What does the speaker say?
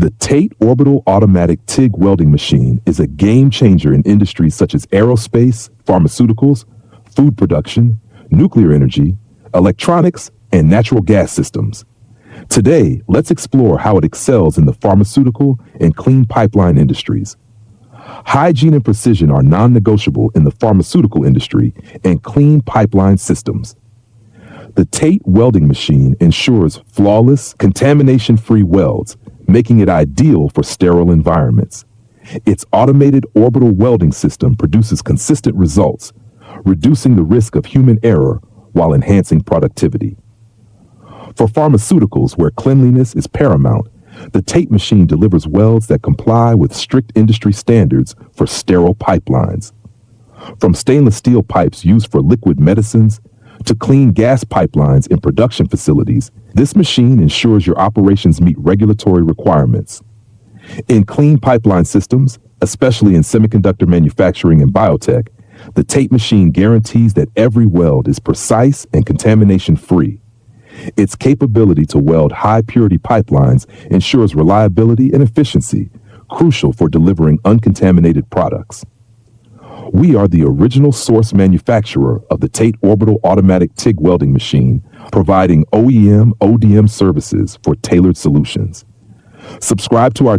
The TATE Orbital Automatic TIG Welding Machine is a game changer in industries such as aerospace, pharmaceuticals, food production, nuclear energy, electronics, and natural gas systems. Today, let's explore how it excels in the pharmaceutical and clean pipeline industries. Hygiene and precision are non-negotiable in the pharmaceutical industry and clean pipeline systems. The TATE welding machine ensures flawless, contamination-free welds, making it ideal for sterile environments. Its automated orbital welding system produces consistent results, reducing the risk of human error while enhancing productivity. For pharmaceuticals where cleanliness is paramount, the TATE machine delivers welds that comply with strict industry standards for sterile pipelines. From stainless steel pipes used for liquid medicines to clean gas pipelines in production facilities, this machine ensures your operations meet regulatory requirements. In clean pipeline systems, especially in semiconductor manufacturing and biotech, the TATE machine guarantees that every weld is precise and contamination-free. Its capability to weld high-purity pipelines ensures reliability and efficiency, crucial for delivering uncontaminated products. We are the original source manufacturer of the TATE Orbital Automatic TIG Welding Machine, providing OEM/ODM services for tailored solutions. Subscribe to our